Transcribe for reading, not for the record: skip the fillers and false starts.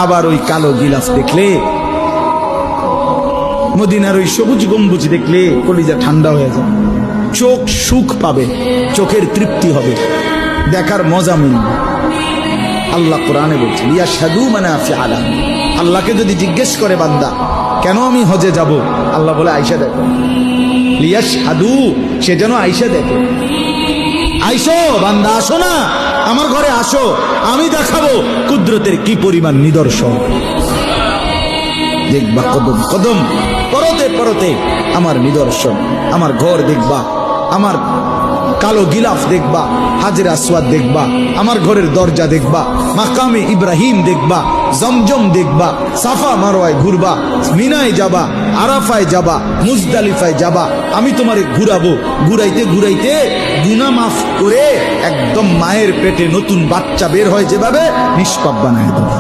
আবার ওই কালো গিলাফ দেখলে, মদিনার ওই সবুজ গম্বুজ দেখলে কলিজা ঠান্ডা হয়ে যায়, চোখ সুখ পাবে, চোখের তৃপ্তি হবে, দেখার মজা মিলবে। আল্লাহ কোরআনে বলছে লিয়াশহাদু মানাফিআ লাহুম। আল্লাহকে যদি জিজ্ঞেস করে বান্দা কেন আমি হজে যাব, আল্লাহ বলে আয়েশা দেখো, লিয়াশহাদু, সে যেন আয়েশা দেখে। আইসো বান্দা, আসো না আমার ঘরে, আসো, আমি দেখাবো কুদরতের কি পরিমাণ নিদর্শন। দেখবা কদম কদম, পরতে পরতে আমার নিদর্শন, আমার ঘর দেখবা, আমার কালো গিলাফ দেখবা, হাজরে আসওয়াদ দেখবা, আমার ঘরের দরজা দেখবা, মাকামে ইব্রাহিম দেখবা, জমজম দেখবা, সাফা মারওয়ায় ঘুরবা, মিনায় যাবা, আরাফায় যাবা, মুজদালিফায় যাবা, আমি তোমারে ঘুরাবো, ঘুরাইতে ঘুরাইতে গুনাহ মাফ করে একদম মায়ের পেটে নতুন বাচ্চা বের হয় যেভাবে, নিষ্পাপ বানায় দেবো।